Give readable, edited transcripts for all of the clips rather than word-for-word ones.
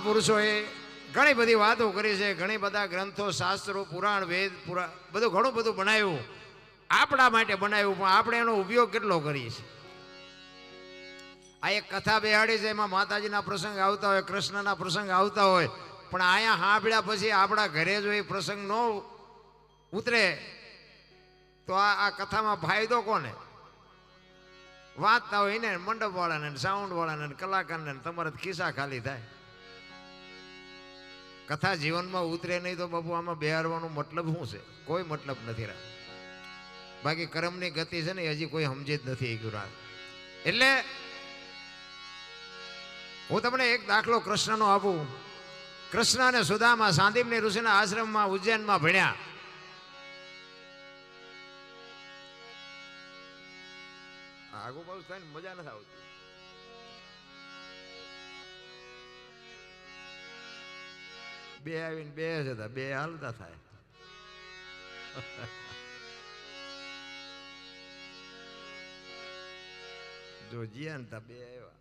મહાપુરુષોએ ઘણી બધી વાતો કરી છે, ઘણી બધા ગ્રંથો, શાસ્ત્રો, પુરાણ, વેદ, બધું ઘણું બધું બનાવ્યું, આપણા માટે બનાવ્યું, પણ આપણે એનો ઉપયોગ કેટલો કરીએ છીએ? આ એક કથા બેહાડી છે, એમાં માતાજીના પ્રસંગ આવતા હોય, કૃષ્ણના પ્રસંગ આવતા હોય, પણ અહીંયા સાંભળ્યા પછી આપણા ઘરે જો એ પ્રસંગ ન ઉતરે તો આ કથામાં ફાયદો કોને? વાંચતા હોય ને મંડપ વાળાને, સાઉન્ડ વાળાને, કલાકારને, તમારે ખિસ્સા ખાલી થાય. કથા જીવનમાં ઉતરે નહીં તો બાપુ આમાં બેહારવાનો મતલબ શું છે? કોઈ મતલબ નથી રહ્યો. બાકી કર્મની ગતિ છે ને હજી કોઈ સમજી જ નથી ગયું. એટલે હું તમને એક દાખલો કૃષ્ણનો આપું. કૃષ્ણ અને સુદામા સાંદીપની ઋષિના આશ્રમમાં ઉજ્જૈનમાં ભણ્યા. આગુ પાછું થાય ને મજા નથી આવતી. બે આવીને બે જતા, બે હાલતા થાય. જો જીયા બે આવ્યા.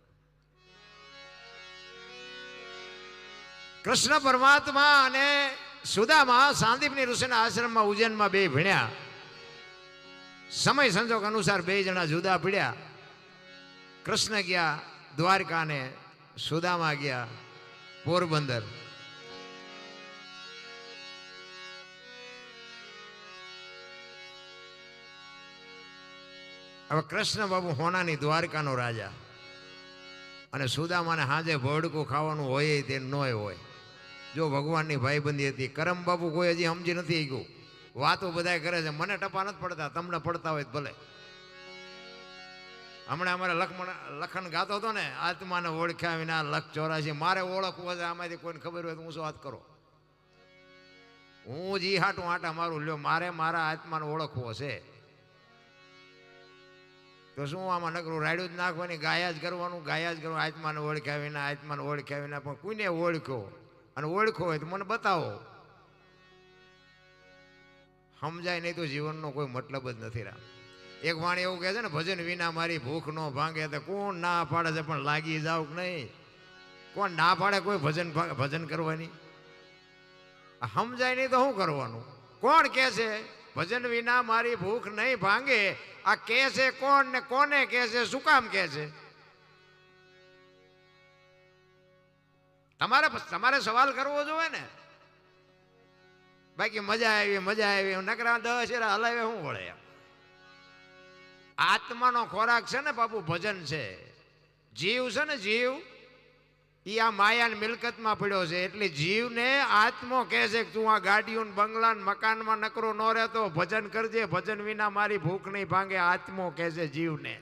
કૃષ્ણ પરમાત્મા અને સુદામા સાંદીપની ઋષિના આશ્રમમાં ઉજ્જૈનમાં બે ભણ્યા. સમય સંજોગ અનુસાર બે જણા જુદા પડ્યા. કૃષ્ણ ગયા દ્વારકા ને સુદામા ગયા પોરબંદર. હવે કૃષ્ણ બાબુ હોનાની દ્વારકાનો રાજા અને સુદામાને હાજે ભડકું ખાવાનું હોય તે ન હોય. જો ભગવાનની ભાઈબંધી હતી. કરમ બાબુ કોઈ હજી સમજી નથી ગયું. વાતો બધા કરે છે, મને ટપા નથી પડતા, તમને પડતા હોય ભલે. હમણાં અમારે લખન ગાતો હતો ને, આત્માને ઓળખ્યા વિના લખ 84. મારે ઓળખવું છે, આમાંથી કોઈને ખબર હોય તો હું શું વાત કરો? હું જી હાટું આટા મારું લ્યો, મારે મારા આત્માને ઓળખવો છે. તો શું આમાં નકરું રાડ્યું જ નાખવાની, ગાયા જ કરવાનું, ગાયા જ કરવાનું. આત્માને ઓળખ્યા વિના, આત્માને ઓળખ્યા વિના. પણ કોઈને ઓળખ્યો અને ઓળખો હોય તો મને બતાવો. સમજાય નહીં તો જીવનનો કોઈ મતલબ જ નથી રહ્યો. એક વાણી એવું કહે છે ને, ભજન વિના મારી ભૂખ ન ભાંગે. તો કોણ ના પાડે છે? પણ લાગી જાવ કે નહીં? કોણ ના પાડે કોઈ ભજન કરવાની? સમજાય નહીં તો શું કરવાનું? કોણ કહે છે ભજન વિના મારી ભૂખ નહીં ભાંગે? આ કહે છે કોણ ને કોને કહે છે? શું કામ કહે છે? તમારે સવાલ કરવો જોઈએ ને. બાકી મજા આવી નકરા 10 શેરા હલાવે શું વળે? આત્માનો ખોરાક છે ને બાપુ, ભજન છે. જીવ છે ને, જીવ એ આ માયાની મિલકતમાં પડ્યો છે. એટલે જીવને આત્મો કહે છે કે તું આ ગાડીઓ બંગલા મકાનમાં નકરો ન રહેતો, ભજન કરજે. ભજન વિના મારી ભૂખ નહીં ભાંગે. આત્મો કહે છે જીવને.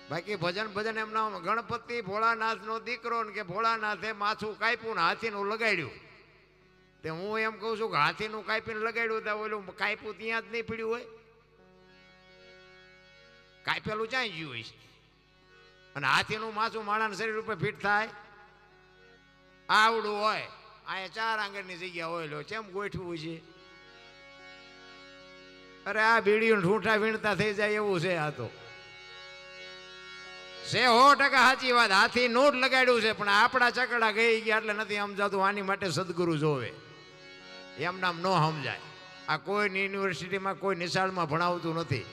બાકી ભજન એમના ગણપતિ ભોળાનાથ નો દીકરો ને કે ભોળાનાથે માથું કાપ્યું ને હાથીનું લગાડ્યું. તે હું એમ કહું છું કે હાથીનું કાપીને લગાડ્યું તો ઓલું કાપ્યું ત્યાં જ નહીં પડ્યું હોય? કાપેલું ક્યાં ગયું હોય? અને હાથીનું માથું માણાના શરીર ઉપર ફિટ થાય? આવડું હોય, અહીંયા 4 આંગળની જગ્યા હોય લો, કેમ ગોઠવું છે? અરે આ બીડીયું ઠૂંઠા વીણતા થઈ જાય એવું છે. આ તો 100% સાચી વાત. હાથી નોટ લગાડ્યું છે, પણ આપણા ચકડા ગઈ ગયા એટલે નથી સમજાતું. આની માટે સદગુરુ જોવે. એમ નામ ન સમજાય. આ કોઈ યુનિવર્સિટીમાં કોઈ નિશાળમાં ભણાવતું નથી.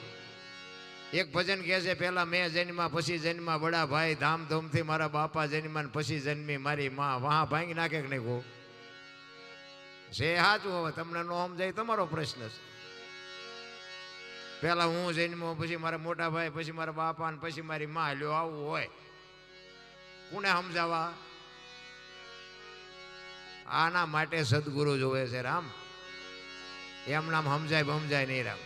એક ભજન કહે છે, પહેલા મેં જન્મા પછી જન્મા બડા ભાઈ, ધામધૂમથી મારા બાપા જન્મા પછી જન્મી મારી માં. વાહ ભાંગી નાખે કે નહીં કહો? છે સાચું. હવે તમને ન સમજાય તમારો પ્રશ્ન છે. પેલા હું જન્મો, પછી મારા મોટા ભાઈ, પછી મારા બાપા ને પછી મારી માં. લ્યો આવું હોય કોને સમજાવવા? આના માટે સદગુરુ જોવે છે રામ. એમ નામ સમજાય નહીં રામ.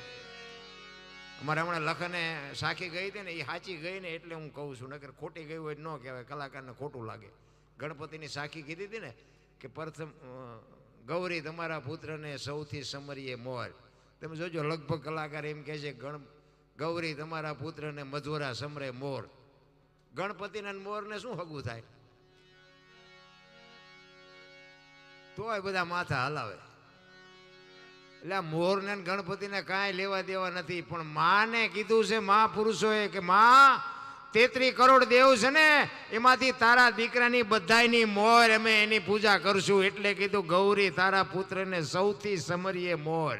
અમારે હમણાં લખને સાખી ગઈ હતી ને, એ સાચી ગઈ ને એટલે હું કહું છું. નકર ખોટી ગઈ હોય ન કહેવાય, કલાકારને ખોટું લાગે. ગણપતિની સાખી કીધી હતી ને કે પ્રથમ ગૌરી તમારા પુત્રને સૌથી સમરીએ મોર. તમે જોજો લગભગ કલાકાર એમ કહે છે ગૌરી તમારા પુત્રને મધુરા સમરે મોર. ગણપતિના મોરને શું હગું થાય? તોય બધા માથા હલાવે. એટલે મોર ને ગણપતિને કાંઈ લેવા દેવા નથી. પણ માને કીધું છે મહાપુરુષોએ કે માં 33 કરોડ દેવ છે ને એમાંથી તારા દીકરાની બધાયની મોર અમે એની પૂજા કરશું. એટલે કીધું ગૌરી તારા પુત્રને સૌથી સમરીએ મોર.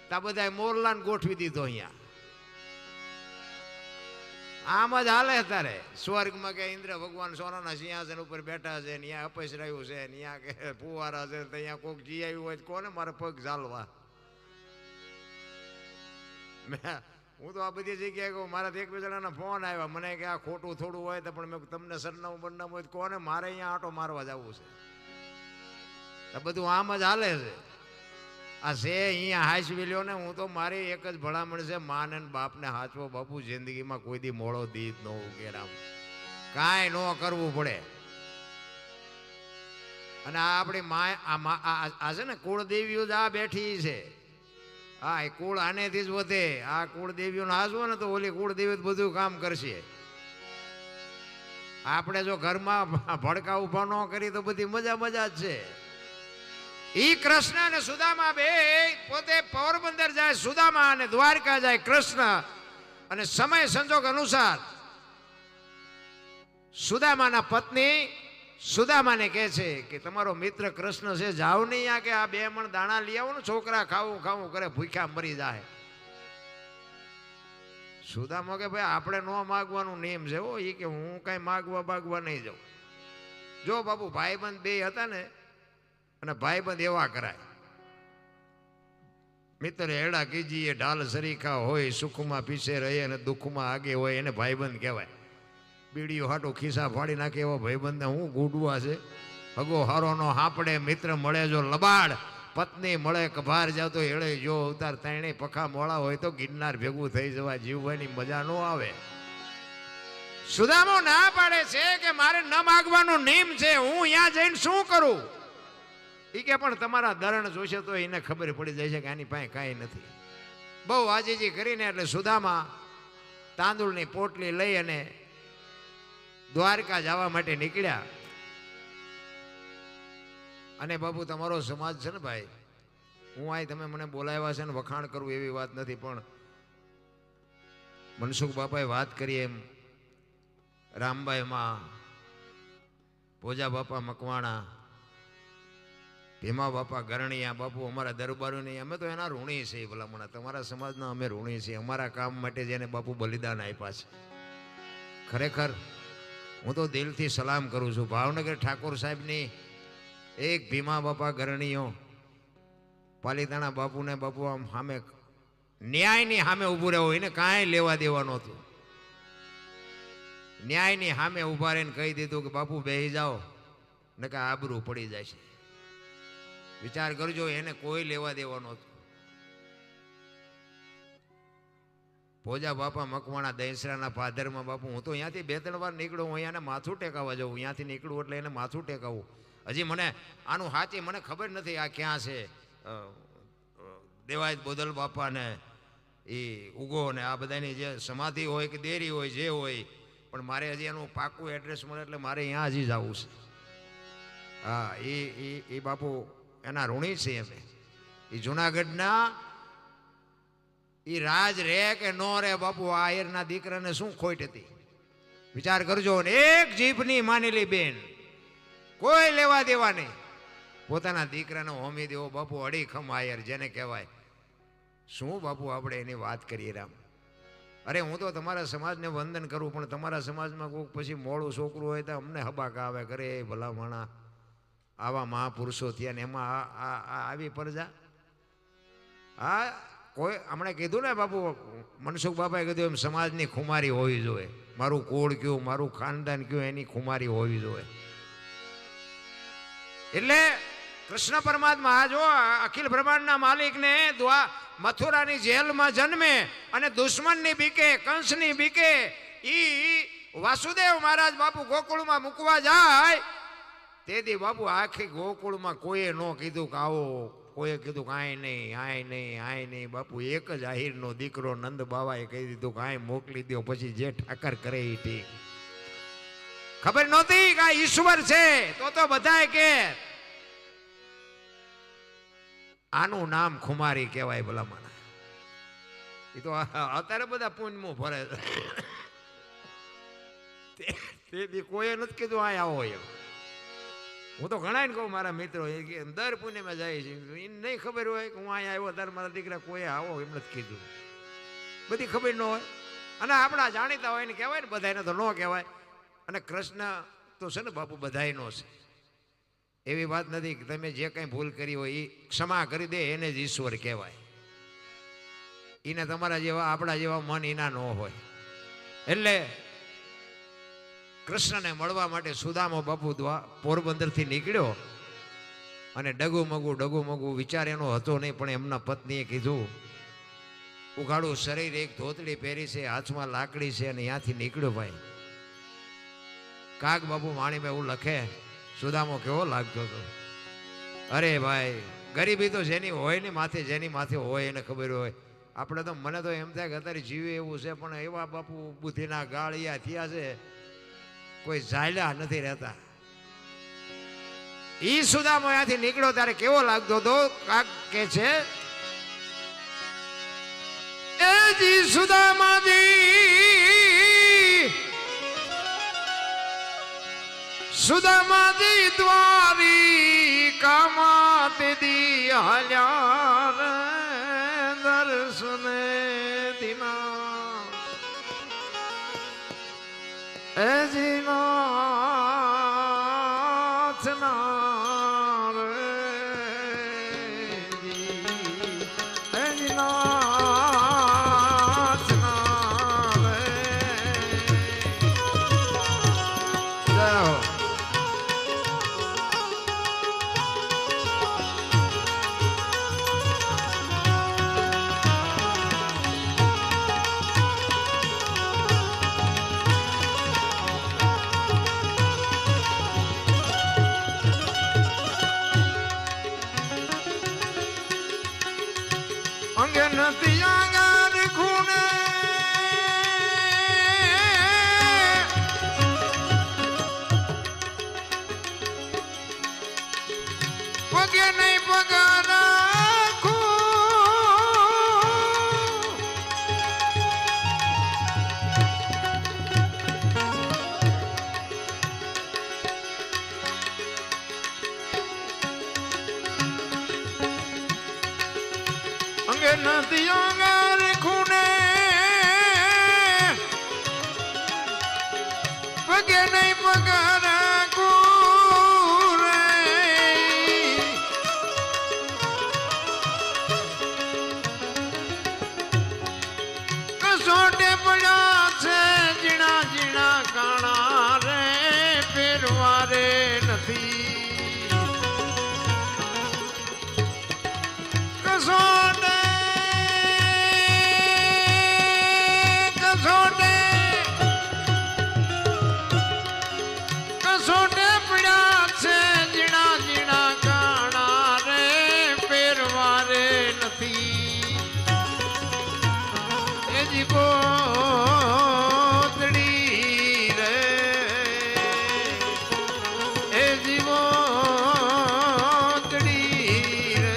તા બધા મોરલાને ગોઠવી દીધો અહીંયા. આમ જ હાલે તારે સ્વર્ગમાં કે ઇન્દ્ર ભગવાન સોનાના સિંહાસન ઉપર બેઠા છે ને અહીંયા અપસરાયું છે ને અહીંયા કે ફુવારા છે ત્યાં કોઈક જી આવ્યું હોય કોને મારે પગ ઝાલવા. હું તો આ બધી જગ્યાએ કહું મારા એક બે જણાના ફોન આવ્યા મને કે આ ખોટું થોડું હોય તો પણ મેં તમને સરનામું બનનામું હોય કોને મારે અહીંયા આંટો મારવા જવું છે. બધું આમ જ હાલે છે. આ છે અહીંયા હાચવી લ્યો ને. હું તો મારી એક જ ભલામણ છે માને બાપને હાચવો બાપુ. જિંદગીમાં કોઈ દી મોડો દીધ ન ઉકેરામ કાંઈ ન કરવું પડે. અને આ આપણી આ છે ને કુળદેવીઓ જ આ બેઠી છે. હા એ કુળ આનેથી જ વધે. આ કુળદેવીઓને હાચવો ને તો ઓલી કુળદેવી બધું કામ કરશે. આપણે જો ઘરમાં ભડકા ઉભા ન કરી તો બધી મજા મજા જ છે. ઈ કૃષ્ણ અને સુદામા બે પોતે પોરબંદર જાય સુદામા અને દ્વારકા જાય કૃષ્ણ. અને સમય સંજોગ અનુસાર સુદામાના પત્ની સુદામાને કહે છે કે તમારો મિત્ર કૃષ્ણ છે જાઓ નહીં આ કે આ 2 મણ દાણા લઈ આવો ને છોકરા ખાવું ખાવું કરે ભૂખ્યા મરી જાય. સુદામા કે ભાઈ આપણે ન માગવાનું નિયમ છે હો. એ કે હું કઈ માગવા નહીં જાઉં. જો બાપુ ભાઈબંધ 2 હતા ને અને ભાઈબંધ એવા કરાય. મિત્ર એડા કીજીએ ઢાલ સરીખા હોય સુખમાં પીછે રહે અને દુઃખમાં આગે હોય એને ભાઈબંધ કહેવાય. બીડીઓ હાટો ખિસ્સા ફાડી નાખે એવો ભાઈબંધને હું ગુડવા છે. હગો હારો નો હાપડે મિત્ર મળે જો લબાડ પત્ની મળે કભાર જાવ તો એળે જો અવતાર ત્રણે પખા મોળા હોય તો ગિરનાર ભેગું થઈ જવા જીવવાની મજા ન આવે. સુદામો ના પાડે છે કે મારે ન માગવાનો નિયમ છે હું અહીંયા જઈને શું કરું. એ કે પણ તમારા દરણ જોશે તો એને ખબર પડી જાય છે કે આની પાસે કાંઈ નથી. બહુ આજીજી કરીને એટલે સુદામા તાંદુળની પોટલી લઈ અને દ્વારકા જવા માટે નીકળ્યા. અને બાપુ તમારો સમાજ છે ને ભાઈ હું આ તમે મને બોલાવ્યા છે ને વખાણ કરવું એવી વાત નથી પણ મનસુખ બાપાએ વાત કરી એમ રામબાઈમાં ભોજા બાપા મકવાણા ભીમા બાપા ગરણિયા બાપુ અમારા દરબારોની અમે તો એના ઋણી છીએ. ભલામણા તમારા સમાજના અમે ઋણી છીએ. અમારા કામ માટે જેને બાપુ બલિદાન આપ્યા છે ખરેખર હું તો દિલથી સલામ કરું છું. ભાવનગર ઠાકોર સાહેબની એક ભીમા બાપા ગરણીઓ પાલીતાણા બાપુને બાપુ આમ સામે ન્યાયની સામે ઊભું રહેવું એને કાંઈ લેવા દેવા નહોતું. ન્યાયની સામે ઊભા રહીને કહી દીધું કે બાપુ બેસી જાઓ ને કે આબરૂ પડી જાય છે. વિચાર કરજો એને કોઈ લેવા દેવા નહોતું. ભોજા બાપા મકવાણા દહીસરાના પાદરમાં બાપુ હું તો અહીંયાથી 2-3 વાર નીકળું. હું અહીંયાને માથું ટેકાવા જાઉં. અહીંયાથી નીકળું એટલે એને માથું ટેકાવું. હજી મને આનું સાચી મને ખબર નથી આ ક્યાં છે. દેવાયત બોદલ બાપા ને એ ઉગો ને આ બધાની જે સમાધિ હોય કે દેરી હોય જે હોય પણ મારે હજી એનું પાકું એડ્રેસ મળે એટલે મારે અહીંયા હજી જવું છે. હા એ બાપુ એના ઋણી છે અમે. એ જુનાગઢના એ રાજ રે કે નો રે બાપુ આ આયરના દીકરાને શું ખોટ હતી વિચાર કરજો. ને એક જીભની માનેલી બેન કોઈ લેવા દેવા નહીં. પોતાના દીકરાને હોમી દેવો બાપુ અડીખમ આયર જેને કહેવાય. શું બાપુ આપણે એની વાત કરીએ રામ. અરે હું તો તમારા સમાજને વંદન કરું પણ તમારા સમાજમાં કોઈક પછી મોડું છોકરું હોય તો અમને હબાક આવે કરે ભલા માણા આવા મહાપુરુષો થયા ને એમાં આવી પ્રજા. હા કોઈ હમણાં કીધું ને બાપુ મનસુખ બાપાએ કીધું એમ સમાજની ખુમારી હોવી જોઈએ. મારું કુળ કયું મારું ખાનદાન કયું એની ખુમારી હોવી જોઈએ. એટલે કૃષ્ણ પરમાત્મા આ જો અખિલ બ્રહ્માંડના માલિકને મથુરાની જેલમાં જન્મે અને દુશ્મનની બીકે કંસની બીકે ઈ વાસુદેવ મહારાજ બાપુ ગોકુળમાં મૂકવા જાય તેથી બાપુ આખી ગોકુળમાં કોઈએ ન કીધું કે આવો. કોઈએ કીધું કાંઈ નહીં આય નહીં આય નહીં. બાપુ એક જ આહિરનો દીકરો નંદ બાવાએ કહી દીધું કે આય મોકલી દો પછી જે ઠાકર કરે એ ઠીક. ખબર નહોતી કે આ ઈશ્વર છે તો બધાય કે આનું નામ ખુમારી કહેવાય ભલામણ. એ તો અત્યારે બધા પુણ્યમાં ફરે છે. તેથી કોઈએ નથી કીધું આ આવો એમ. હું તો ઘણા ને કહું મારા મિત્રો એ કે દર પુણ્યમાં જાય છે, એને નહીં ખબર હોય કે હું અહીંયા આવ્યો ત્યારે મારા દીકરા કોઈ આવો એમ નથી કીધું. બધી ખબર ન હોય અને આપણા જાણીતા હોય ને કહેવાય ને બધાને તો ન કહેવાય. અને કૃષ્ણ તો છે ને બાપુ બધાયનો છે. એવી વાત નથી કે તમે જે કંઈ ભૂલ કરી હોય એ ક્ષમા કરી દે એને જ ઈશ્વર કહેવાય. એને તમારા જેવા આપણા જેવા મન એના ન હોય. એટલે કૃષ્ણને મળવા માટે સુદામો બાપુ પોરબંદરથી નીકળ્યો અને ડગુમગુ વિચાર એનો હતો નહીં, પણ એમના પત્નીએ કીધું ઉઘાડું શરીર, એક ધોતડી પહેરી છે, હાથમાં લાકડી છે અને ત્યાંથી નીકળ્યો. ભાઈ કાગ બાપુ વાણીમાં એવું લખે સુદામો કેવો લાગતો હતો. અરે ભાઈ ગરીબી તો જેની હોય ને માથે, જેની માથે હોય એને ખબર હોય. આપણે તો મને તો એમ થાય કે અત્યારે જીવે એવું છે, પણ એવા બાપુ બુદ્ધિના ગાળિયા થયા છે કોઈ ઝાલ્યા નથી રહેતા. ઈ સુદામો ત્યાંથી નીકળ્યો ત્યારે કેવો લાગતો હતો. કાક કે છે એ જી સુદામાજી દ્વારી કામાતે દી હાલ્યા દર્શને દિના એ જી નાથના રે એ જી નાથના રે. જય હો. અંગે નથી આગળ ખૂણે પગે નહીં પગાર અંગે નથી આગળ ખૂણે પગે નહીં પગાર કુરે કસોટે પડ્યા છે ઝીણા ઝીણા કાણા રે પહેરવા રે નથી કસોટે પડ્યા છે ઝીણા ઝીણા કાણા રે પહેરવા રે નથી એ જીવો રે એ જીવો રે.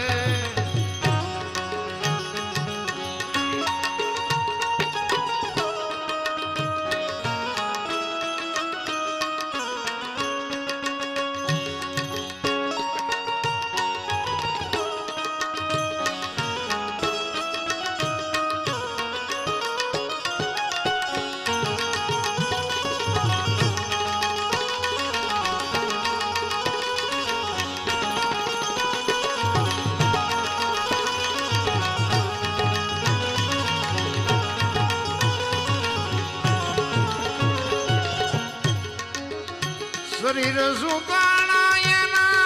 શરીર સુકાણા એના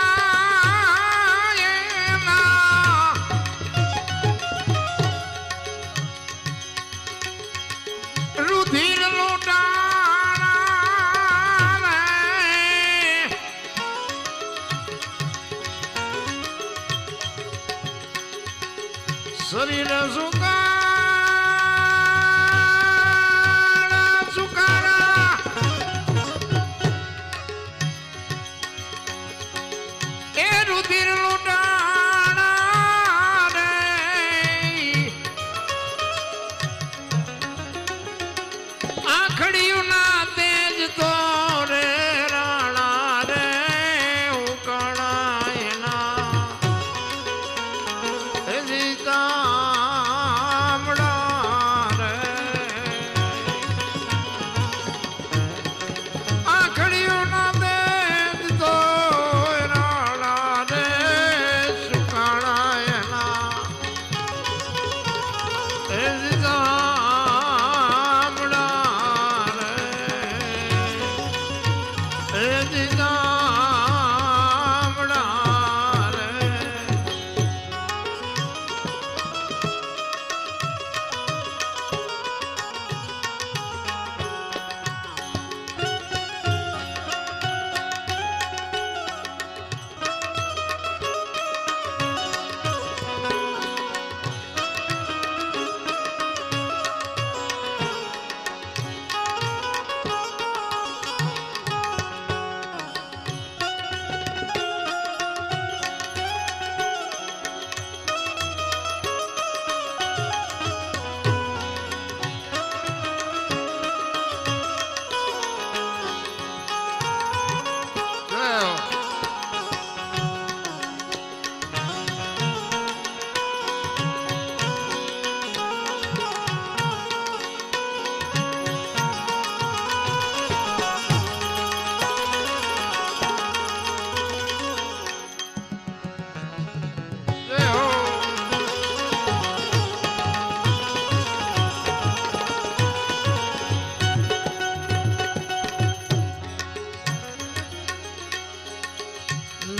રુધિર લોટાણા શરીર સુકારા એ રુધિર લૂંટાણા રે આખડિયું ના તેજ તો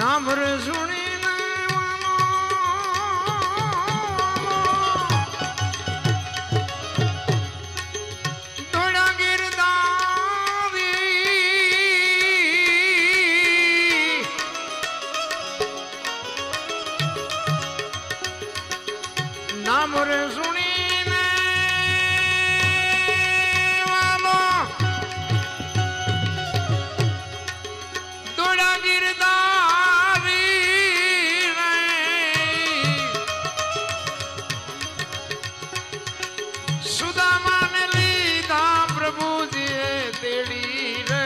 નામર સુણીને દોડા ગિરદારી નામર સુણીને દોડા સુદામાને લીધા પ્રભુજીએ તેડી રે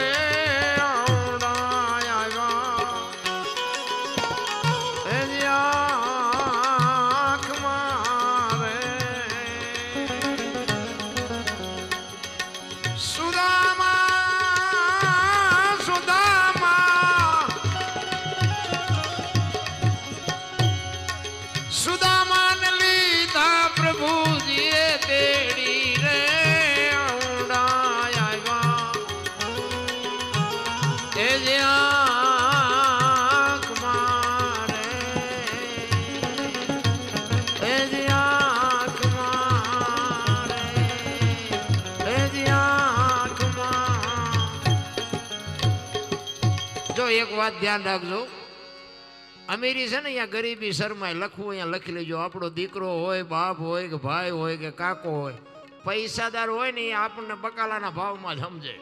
આંખ મારે સુદામા સુદામા સુદામાને લીધા પ્રભુજીએ તેડી રે આંખ મારે આંખ મારે આંખ મારે. જો એક વાત ધ્યાન રાખજો, અમીરી છે ને અહીંયા ગરીબી શરમાય લખવું અહીંયા લખી લેજો. આપણો દીકરો હોય, બાપ હોય કે ભાઈ હોય કે કાકો હોય, પૈસાદાર હોય ને એ આપણને બકાલાના ભાવમાં જ સમજે.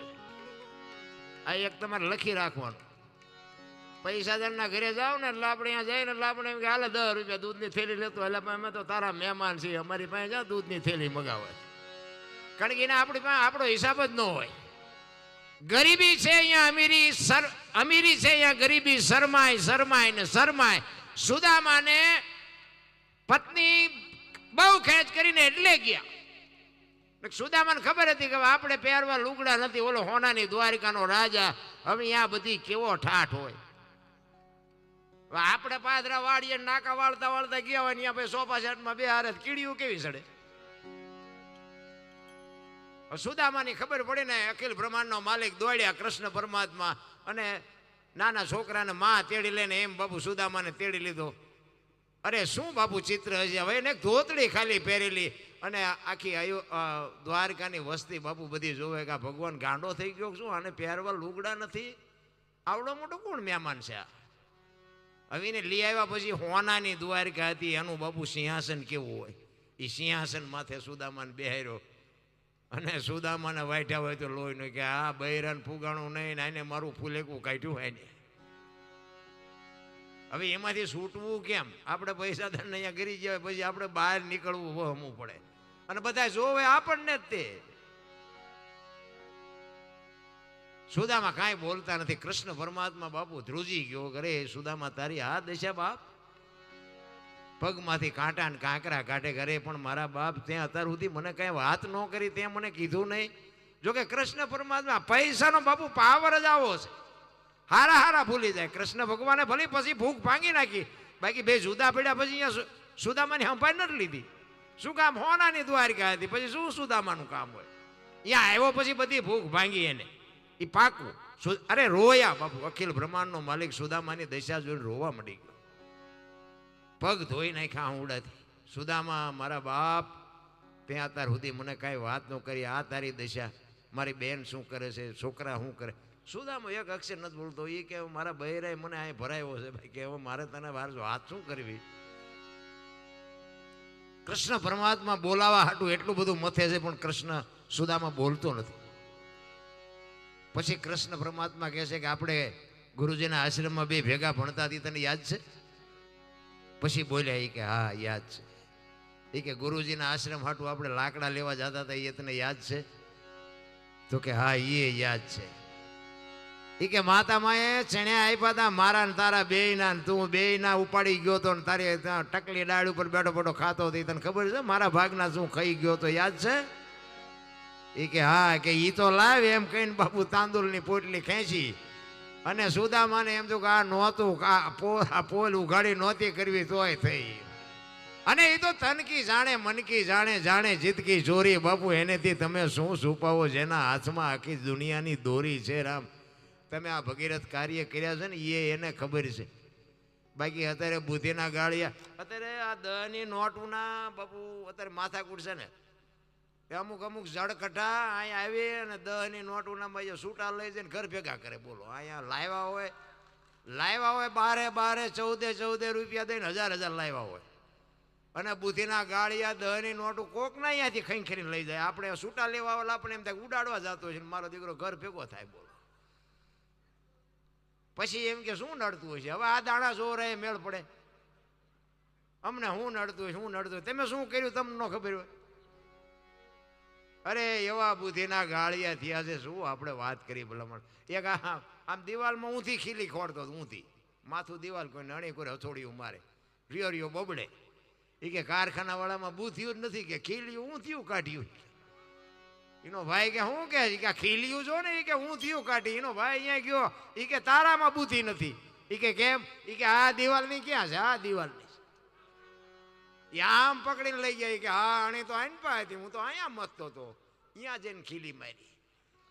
આ એક તમારે લખી રાખવાનું. પૈસાદારના ઘરે જાઓ ને એટલે આપણે અહીંયા જઈને એટલે આપણે એમ કે હાલે 10 રૂપિયા દૂધની થેલી લેતો, એટલે અમે તો તારા મહેમાન છીએ, અમારી પાસે જા દૂધની થેલી મગાવે. કારણ કે એને આપણી પાસે આપણો હિસાબ જ ન હોય. ગરીબી છે અહીંયા અમીરી છે અહીંયા ગરીબી શરમાય શરમાય ને શરમાય. સુદામાને પત્ની બહુ ખેંચ કરીને એટલે ગયા. સુદામાને ખબર હતી કે આપણે પહેરવા લુગડા નથી, ઓલો હોનાની દ્વારિકાનો રાજા, હવે અહીંયા બધી કેવો ઠાઠ હોય. આપણે પાદરા વાળીએ નાકા વાળતા વાળતા ગયા હોય ને ભાઈ સોફા સેટમાં બે હારે કીડીયું કેવી સડે. સુદામાની ખબર પડી ને અખિલ બ્રહ્માંડનો માલિક દોડ્યા કૃષ્ણ પરમાત્મા અને નાના છોકરાને માં તેડી લઈને એમ બાપુ સુદામાને તેડી લીધો. અરે શું બાપુ ચિત્ર હશે, હવે એને ધોતડી ખાલી પહેરેલી અને આખી દ્વારકાની વસ્તી બાપુ બધી જોવે કે ભગવાન ગાંડો થઈ ગયો શું, આને પહેરવા લુગડા નથી, આવડો મોટો કોણ મહેમાન છે આ. હવે એને લઈ આવ્યા પછી હોનાની દ્વારકા હતી, એનું બાપુ સિંહાસન કેવું હોય, એ સિંહાસન માથે સુદામાને બેહાર્યો અને સુદામાને વાઢ્યા હોય તો લોહીનું કે આ બૈરાન ફુગાણું નહીં, આને મારું ફૂલેકું કાઢ્યું હોય ને. હવે એમાંથી છૂટવું કેમ? આપણે પૈસાદાર અહીંયા ગરી જાય પછી આપણે બહાર નીકળવું વહમવું પડે અને બધા જોવે આપણને જ. તે સુદામા કાંઈ બોલતા નથી. કૃષ્ણ પરમાત્મા બાપુ ધ્રુજી ગયો, કરે સુદામા તારી આ દશા બાપ, પગમાંથી કાંટા ને કાંકરા કાઢે. કરે પણ મારા બાપ ત્યાં અત્યાર સુધી મને કઈ વાત ન કરી, ત્યાં મને કીધું નહીં. જોકે કૃષ્ણ પરમાત્મા પૈસાનો બાપુ પાવર જ આવો છે, હારા હારા ભૂલી જાય. કૃષ્ણ ભગવાને ભલે પછી ભૂખ ભાંગી નાખી, બાકી બે જુદા પડ્યા પછી અહીંયા સુદામાની સંભાળ નથી લીધી. શું કામ? હોનાની દ્વારિકા હતી, પછી શું સુદામાનું કામ હોય? અહીંયા આવ્યો પછી બધી ભૂખ ભાંગી એને, એ પાકું. અરે રોયા બાપુ, અખિલ બ્રહ્માંડનો માલિક સુદામાની દશા જોઈને રોવા મળી ગયો. પગ ધોઈ નાખ્યા આંવડાથી. સુદામા મારા બાપ, તે અત્યાર સુધી મને કાંઈ વાત ન કરી, આ તારી દશા, મારી બેન શું કરે છે, છોકરા શું કરે. સુદામો એક અક્ષર નથી બોલતો. એ કે મારા બહેરાય મને અહીં ભરાયો છે ભાઈ, કે હવે મારે તને વાર વાત શું કરવી. કૃષ્ણ પરમાત્મા બોલાવા હાટું એટલું બધું મથે છે, પણ કૃષ્ણ સુદામા બોલતો નથી. પછી કૃષ્ણ પરમાત્મા કહે છે કે આપણે ગુરુજીના આશ્રમમાં બે ભેગા ભણતા હતી, તને યાદ છે? પછી બોલ્યા એ કે હા યાદ છે. એ કે ગુરુજીના આશ્રમ હાટું આપણે લાકડા લેવા જતા હતા, એ તને યાદ છે? તો કે હા એ યાદ છે. એ કે માતા માએ ચણ્યા આપ્યા હતા મારા ને તારા બેયના, તું બેયના ઉપાડી ગયો તો, તારી ટકલી ડાળ ઉપર બેઠો બેઠો ખાતો હતો, તને ખબર છે? મારા ભાગના શું ખાઈ ગયો તો યાદ છે? એ કે હા, કે ઈ તો લાવ એમ કહીને બાપુ તાંદુલની પોટલી ખેંચી અને સુદામાને એમ તો કે આ નહોતું, આ પોલ ઉઘાડી નહોતી કરવી તોય થઈ. અને એ તો તનકી જાણે મનકી જાણે, જાણે જીતકી ચોરી. બાપુ એનેથી તમે શું છુપાવો? જેના હાથમાં આખી દુનિયાની દોરી છે રામ, તમે આ ભગીરથ કાર્ય કર્યા છે ને એ એને ખબર છે. બાકી અત્યારે બુદ્ધિના ગાળિયા, અત્યારે આ દહની નોટના બાપુ અત્યારે માથાકૂટ છે ને, અમુક અમુક જડકઠા અહીંયા આવી અને દહની નોટોના સૂટા લઈ જઈને ઘર ભેગા કરે. બોલો અહીંયા લાવ્યા હોય બારે 14 રૂપિયા દઈને 1000 લાવ્યા હોય, અને બુદ્ધિના ગાળિયા દહની નોટો કોકના અહીંયાથી ખંખરીને લઈ જાય. આપણે સૂટા લેવા વાળા આપણે એમ થાય ઉડાડવા જતો હોય છે, મારો દીકરો ઘર ભેગો થાય. બોલો પછી એમ કે શું નડતું હોય છે? હવે આ દાણા જો રહે મેળ પડે, અમને શું નડતું હોય, શું નડતું હોય? તમે શું કર્યું તમને ન ખબર હોય? અરે એવા બુદ્ધિના ગાળિયા થયા છે, શું આપણે વાત કરી ભલામણ. એક આમ દિવાલમાં ઊંધી ખીલી ખોડતો, ઊંધી માથું દિવાલ કોઈ નણી કોઈ હથોડિયું મારે, રિયો બબડે. એ કે કારખાના વાળામાં બુથિયું જ નથી, કે ખીલિયું ઊંધિયું કાઢ્યું. એનો ભાઈ કે શું કે ખીલિયું જો ને, એ કે ઊંધિયું કાઢી. એનો ભાઈ અહીંયા ગયો, એ કે તારામાં બુદ્ધિ નથી. એ કે કેમ? એ કે આ દિવાલની ક્યાં છે? આ દિવાલની આમ પકડીને લઈ જાય. કે હા આને તો આઈને પા હતી, હું તો અહીંયા મતતો હતો, અહીંયા જઈને ખીલી મારી.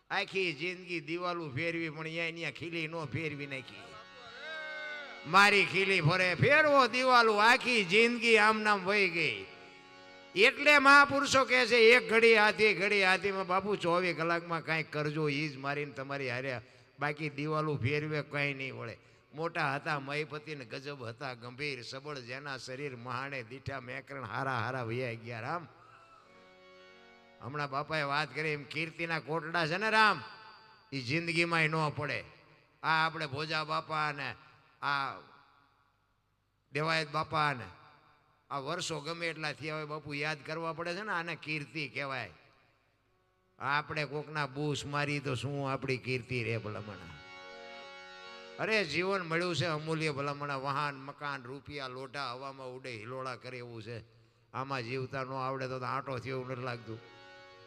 આખી જિંદગી દિવાલું ફેરવી, પણ અહીંયા ખીલી ન ફેરવી નાખી. મારી ખીલી ફરે ફેરવો દિવાલું, આખી જિંદગી આમ નામ વહી ગઈ. એટલે મહાપુરુષો કહે છે એક ઘડી હાથીમાં બાપુ 24 કલાકમાં કાંઈક કરજો, એ જ મારીને તમારી હાર્યા. બાકી દિવાલું ફેરવે કંઈ નહીં વળે. મોટા હતા મહીપતિ ને ગજબ હતા ગંભીર, સબળ જેના શરીર મહાણે દીઠા મેકરણ હારા વૈયા ગયા. રામ હમણાં બાપાએ વાત કરી એમ કીર્તિના કોટડા છે ને રામ, એ જિંદગીમાં ન પડે. આ આપણે ભોજા બાપા ને આ દેવાયત બાપા ને આ વર્ષો ગમે એટલા થયા હોય બાપુ યાદ કરવા પડે છે ને, આને કીર્તિ કહેવાય. આપણે કોકના બૂસ મારી તો શું આપણી કીર્તિ રે ભલામણા. અરે જીવન મળ્યું છે અમૂલ્ય ભલામણા, વાહન મકાન રૂપિયા લોઢા હવામાં ઉડે હિલોળા કરે એવું છે. આમાં જીવતા ન આવડે તો આંટો થયો એવું નથી લાગતું.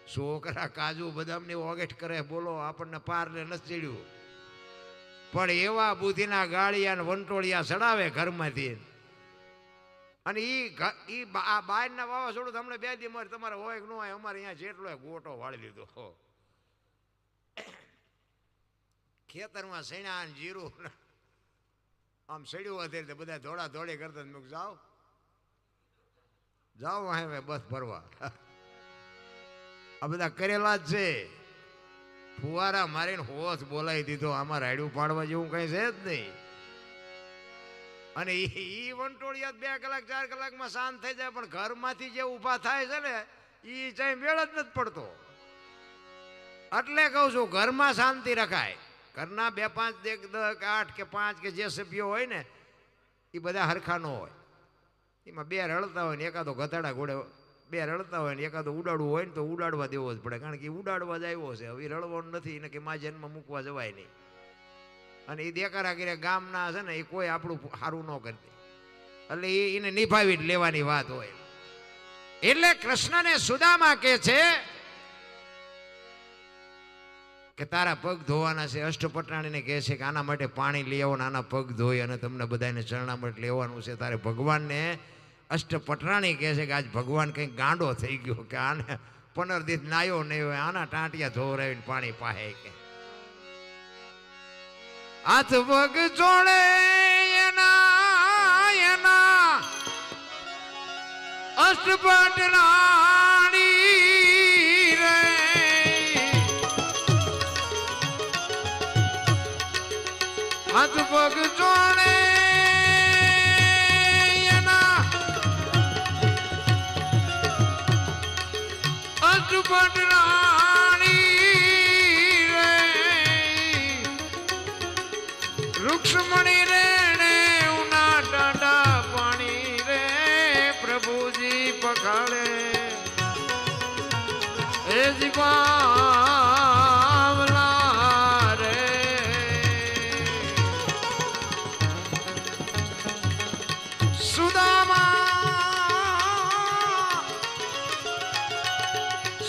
છોકરા કાજુ બદામની ઓગેટ કરે, બોલો આપણને પારને નથી ચડ્યું. પણ એવા બુદ્ધિના ગાળિયા ને વંટોળિયા ચડાવે ઘરમાંથી. અને એ બહારના વાવાઝોડું તમને 2 દી મારે તમારે હોય કે ન હોય, અમારે અહીંયા જેટલો ગોટો વાળી લીધો. ખેતરમાં સૈણા જીરું આમ સડ્યું અત્યારે બધા દોડા દોડી કરતા. મેં જાઓ હવે બસ ભરવા. આ બધા કરેલા જ છે. ફુવારા મારીને હોશ બોલાવી દીધો. આમાં રાયડું પાડવા જેવું કઈ છે જ નહીં. અને એ વંટોળિયા 2 કલાક 4 કલાકમાં શાંત થઈ જાય, પણ ઘરમાંથી જે ઊભા થાય છે ને એ ચાઈ મેળ જ નથી પડતો. એટલે કહું છું ઘરમાં શાંતિ રખાય. ઘરના 2 5 10 8 કે 5 કે જે સભ્યો હોય ને એ બધા હરખા ન હોય. એમાં 2 રડતા હોય ને એકાદો ગધાડા ઘોડે, 2 રડતા હોય ને એકાદો ઉડાડવું હોય ને તો ઉડાડવા દેવો જ પડે. કારણ કે ઉડાડવા જ આવ્યો છે, હવે રડવાનું નથી એને, કે મા જન્મ મૂકવા જવાય નહીં. અને એ દેખાડા કર્યા ગામના છે ને એ કોઈ આપણું સારું ન કરી દે, એટલે એને નિભાવી જ લેવાની વાત હોય. એટલે કૃષ્ણને સુદામા કહે છે કે તારા પગ ધોવાના છે. અષ્ટપટાણીને કહે છે કે આના માટે પાણી લઈ આવો, આના પગ ધોઈ અને તમને બધાને ચરણામૃત લેવાનું છે. તારે ભગવાનને અષ્ટપટરાણી કહે છે કે આજ ભગવાન કંઈક ગાંડો થઈ ગયો, કે આને 15 દિવસ નાયો નહીં હોય, આના ટાંટિયા ધોવરાવીને પાણી પાહે. કે હાથ પગ જોડે એના એના અષ્ટપટ રાણી રે હાથ પગ જોડે એના અષ્ટપટ રૂક્ષ્મણી રે ને ઉના ટાટા પાણી રે પ્રભુજી પખાડે એ જીવાવલા રે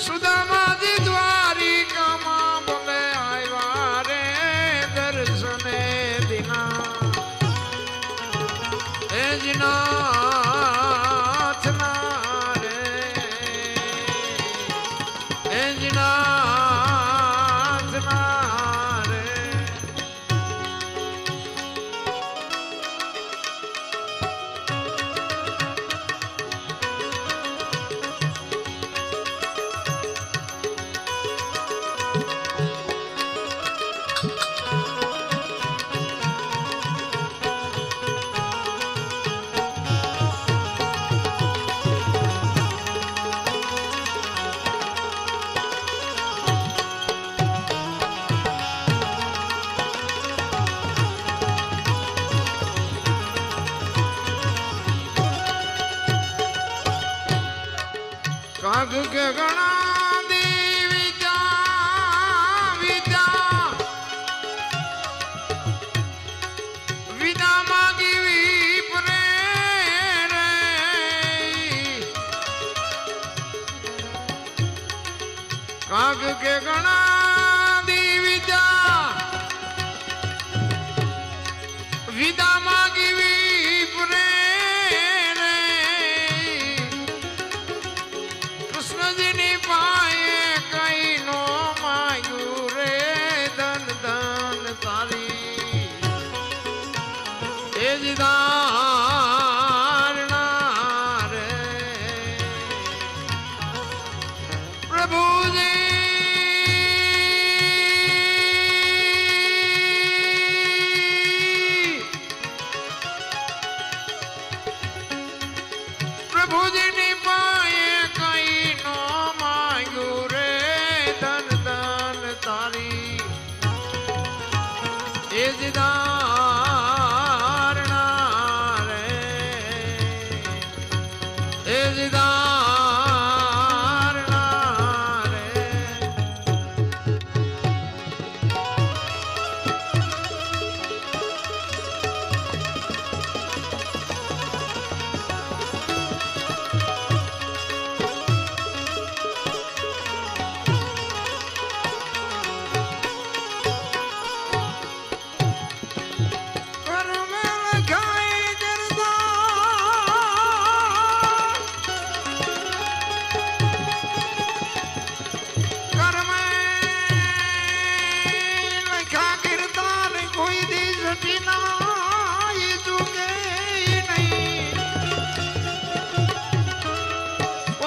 સુદામાજી દ્વારિકામાં બોલે આવ્યા રે દર્શને નાથ ના રે નાથ ના રે કાગ કે ગણા દી વિદા માગી વિપરે રે કાગ કે ગણા દી વિદા માગી વિપરે ધારણા રે પ્રભુજી ની પાયે કઈ નો માંગ્યું રે ધન ધન તારી એ જ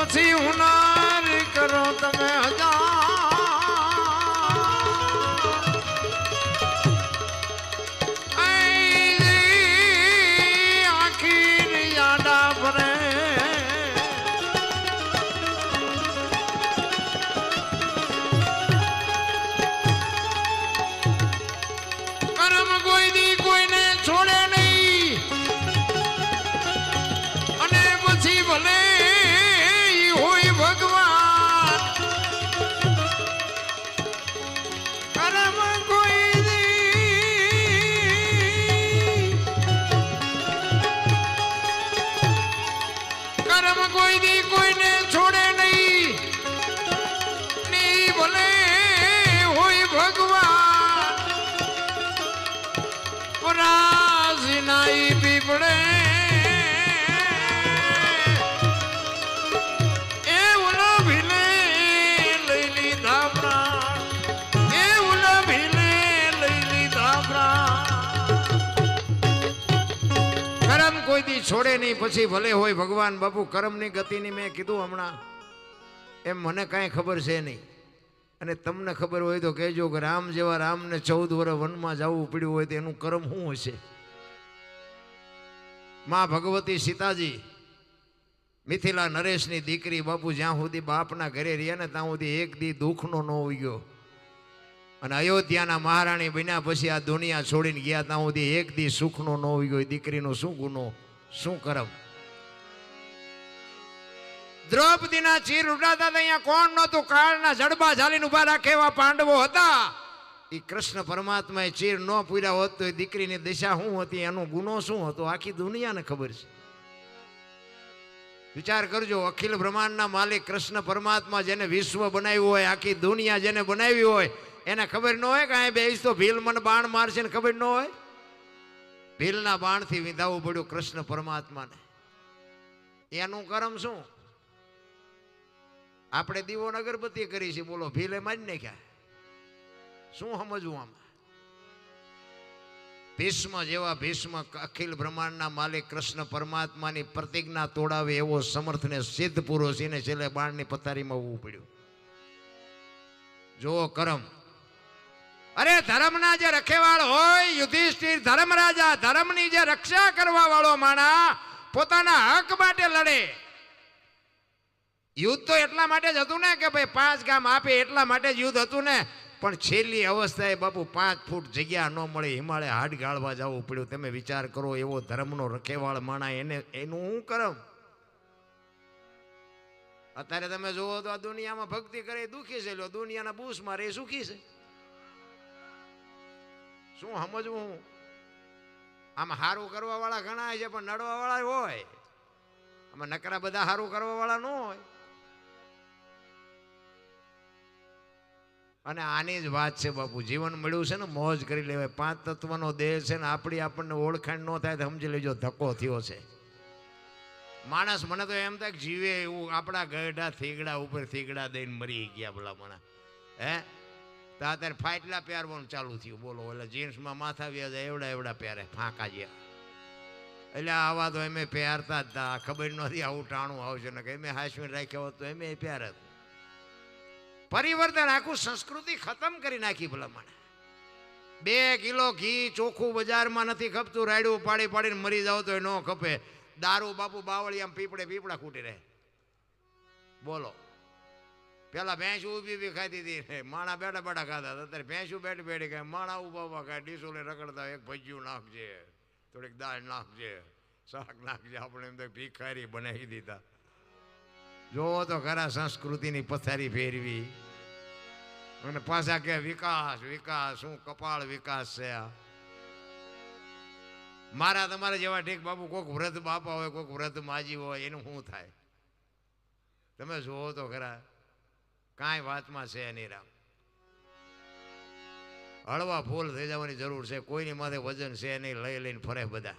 પછી હુનાર કરો તમે આખીર યાડા ભરે કર્મ કોઈ દી કોઈને છોડે નહીં અને પછી ભલે ભગવાન કર્મ કોઈ દી કોઈને છોડે નહીં ની ભલે હોય ભગવાન રાજી નાઈ પીપળે એવું લઈ લીધા પ્રાણ ભગવતી છોડે નહીં, પછી ભલે હોય ભગવાન. બાપુ કર્મની ગતિની મેં કીધું હમણાં, એમ મને કાંઈ ખબર છે નહીં. અને તમને ખબર હોય તો કહેજો કે રામ જેવા રામને 14 વર્ષ વનમાં જવું પડ્યું હોય તો એનું કર્મ શું હશે? માં ભગવતી સીતાજી મિથિલા નરેશની દીકરી બાપુ જ્યાં સુધી બાપના ઘરે રહ્યા ને ત્યાં સુધી એક દી દુઃખનો ન ઉગ્યો. અને અયોધ્યાના મહારાણી બન્યા પછી આ દુનિયા છોડીને ગયા ત્યાં સુધી એક દી સુખનો ન ઉગ્યો. દીકરીનો શું ગુનો, શું કરમ? દ્રૌપદીના ચીર ઉડાતા અહીંયા કોણ નહોતું? કાળના જડબા ઝાલીને ઉભા રાખે એવા પાંડવો હતા. એ કૃષ્ણ પરમાત્માએ ચીર ન પૂર્યા હોત તો એ દીકરીની દિશા શું હતી, એનો ગુનો શું હતો, આખી દુનિયાને ખબર છે. વિચાર કરજો, અખિલ બ્રહ્માંડના માલિક કૃષ્ણ પરમાત્મા જેને વિશ્વ બનાવ્યું હોય, આખી દુનિયા જેને બનાવી હોય, એને ખબર ન હોય કે અહીં બેસ તો ભીલ મને બાણ મારશે ને ખબર ન હોય? ભીલના બાણથી વિંધાવવું પડ્યું કૃષ્ણ પરમાત્માને. એનું કર્મ શું? આપણે દીવો અગરબત્તી કરી છે, બોલો ભીલે મારી નાખ્યા. શું સમજવું આમાં? ભીષ્મ જેવા ભીષ્મ અખિલ બ્રહ્માંડના માલિક કૃષ્ણ પરમાત્માની પ્રતિજ્ઞા તોડાવે એવો સમર્થ ને સિદ્ધ પુરુષ, એને છેલ્લે બાણની પથારીમાં આવવું પડ્યું. જો કરમ. અરે ધર્મના જે રખેવાળ હોય, યુધિષ્ઠિર ધર્મરાજા, ધર્મની જે રક્ષા કરવા વાળો માણા પોતાના હક માટે લડે. યુદ્ધ તો એટલા માટે જ હતું ને કે ભાઈ 5 ગામ આપે, એટલા માટે જ યુદ્ધ હતું ને. પણ છેલ્લી અવસ્થાએ બાપુ 5 ફૂટ જગ્યા ન મળે, હિમાલય હાડ ગાળવા જવું પડ્યું. તમે વિચાર કરો, એવો ધર્મનો રખેવાળ માણા, એનું શું કરમ? અત્યારે તમે જુઓ તો આ દુનિયામાં ભક્તિ કરે દુઃખી છે, દુનિયાના બૂસ મારે એ સુખી છે. શું સમજવું? આમ સારું કરવા વાળા ઘણા છે પણ નડવા વાળા હોય. આમાં નકરા બધા સારું કરવા વાળા ન હોય. અને આની જ વાત છે બાપુ, જીવન મળ્યું છે ને મોજ કરી લેવાય. 5 તત્વનો દેહ છે ને આપણને ઓળખાણ ન થાય તો સમજી લેજો ધક્કો થયો છે. માણસ મને તો એમ થાય જીવે એવું આપણા ગઢા થીગડા ઉપર થીગડા દઈને મરી ગયા ભલા મને. હે તો અત્યારે ફાટલા પહેરવાનું ચાલુ થયું, બોલો. એટલે જીન્સમાં માથા વ્યા જાય એવડા પહેરે ફાંકા જ્યાં. એટલે આવા તો એમે પહેરતા જ હતા. ખબર નથી આવું ટાણું આવશે ને કે એમે હાસવીને રાખ્યા હોત તો એમે પહેરત. પરિવર્તન આખું સંસ્કૃતિ ખતમ કરી નાખી ભલા મને. 2 કિલો ઘી ચોખ્ખું બજારમાં નથી ખપતું, રાયડું પાડી પાડીને મરી જાવ તો એ ન ખપે. દારૂ બાપુ બાવળી આમ પીપળા ખૂટી રહે, બોલો. પેલા ભેંસ ઊભી ખાતી હતી, માણા બેઠા બેઠા ખાતા હતા. અત્યારે ભેંસું બેઠી બેઠી ખાય, માણા ઊભા ઊભા ખાય, ડીસોલે રખડતા. એક ભજીયું નાખજે, થોડીક દાળ નાખજે, શાક નાખજે. આપણે એમ તો ભિખારી બનાવી દીધા. જોવો તો ખરા સંસ્કૃતિની પથારી ફેરવી. અને પાછા કે વિકાસ વિકાસ, શું કપાળ વિકાસ છે આ? મારા તમારા જેવા ઠીક બાપુ, કોઈક વ્રત બાપા હોય, કોઈક વ્રત માજી હોય, એનું શું થાય? તમે જોવો તો ખરા, કાંઈ વાતમાં છે નહીં રામ. હળવા ફૂલ થઈ જવાની જરૂર છે. કોઈની માથે વજન છે નહીં, લઈ લઈને ફરે બધા.